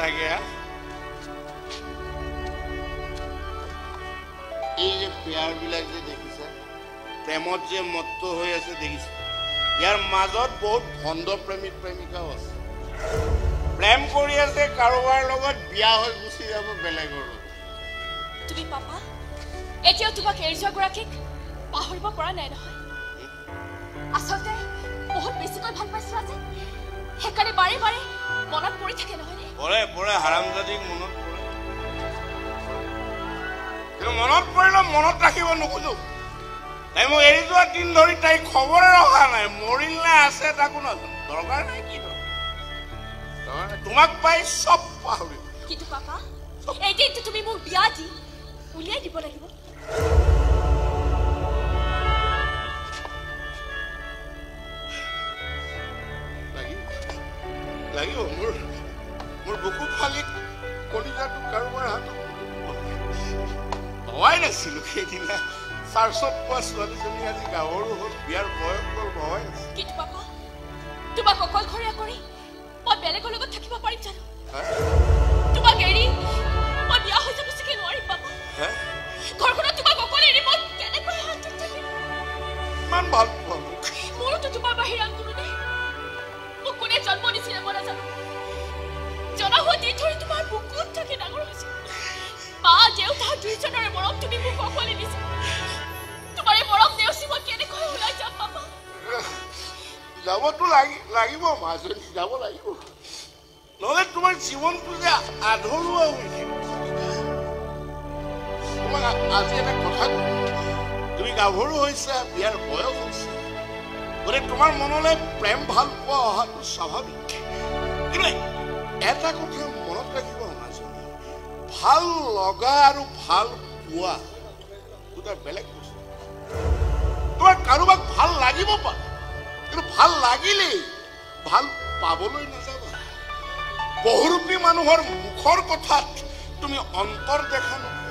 থাকে এই যে পেয়াৰবিলাক যে দেখিছা প্ৰেমত যে মত্ত হৈ আছে দেখিছা ইয়াৰ মাজত বহুত ভণ্ড প্ৰেমিক প্ৰেমিকাও আছে প্ৰেম কৰি আছে কাৰোবাৰ লগত বিয়া হৈ গুচি যাব বেলেগৰ তুমি পাপা এতিয়াও তোমাক এৰি যোৱা গৰাকীক পাহৰিব পৰা নাই নহয় আচলতে বহুত বেছিকৈ ভাল পাইছো আজি সেইকাৰণে বাৰে বাৰে মনত পৰি থাকে নহয় পৰে পৰে হাৰামজাদীক মনত পৰে কিন্তু মনত পৰিলে মনত ৰাখিব নোখোজো তাই মোক এৰি যোৱা দিন ধৰি তাই খবৰে ৰখা নাই মৰিল নে আছে তাকো নাজানো দৰকাৰ নাই কি তোমাক পাই চব পাহৰিব কিন্তু পাপা এই দিনটো তুমি মোক বিয়া দি উলিয়াই দিব লাগিব লাগিব মোৰ বুকু ফালি কলিজাটো কাৰোবাৰ হাতত ভবাই নাছিলো সেইদিনা চাৰ্চত পোৱা ছোৱালীজনী আজি গাঁৱৰো হ'ল বিয়াৰ বয়স হ'ল ভবাই নাছিলো কিন্তু পাপা তোমাক অকলশৰীয়া কৰি মই বেলেগৰ লগত থাকিব পাৰিম জানো তোমাক এৰি মই বিয়া হৈ যাব চাগে নোৱাৰিম পাপা ঘৰখনত তোমাক অকলে এৰি মই কেনেকৈ শান্তিত থাকিম ইমান ভাল পোৱা মোৰোতো তোমাৰ বাহিৰে আন কোনো নাই মোক কোনে জন্ম দিছিলে মই নাজানো জনা হোৱা দিন ধৰি তোমাৰ বুকুত থাকি ডাঙৰ হৈছে মা দেউতা দুইজনৰে মৰম তুমি মোক অকলে দিছা তোমাৰ এই মৰম নেওচি মই কেনেকৈ ওলাই যাম পাপা যাবতো লাগিব মাজনী যাব লাগিব নহ'লে তোমাৰ জীৱনটো যে আধৰুৱা হৈছে তোমাক আজি এটা কথা তুমি গাভৰু হৈছা বিয়াৰ বয়স হৈছে গতিকে তোমাৰ মনলৈ প্ৰেম ভাল পোৱা অহাটো স্বাভাৱিক কিন্তু এটা কথা মনত ৰাখিব মাজনী ভাল লগা আৰু ভাল পোৱা দুটা বেলেগ বস্তু তোমাৰ কাৰোবাক ভাল লাগিব পাৰে কিন্তু ভাল লাগিলেই ভাল পাবলৈ নাযাবা বহুৰূপী মানুহৰ মুখৰ কথাত তুমি অন্তৰ দেখা নোপোৱা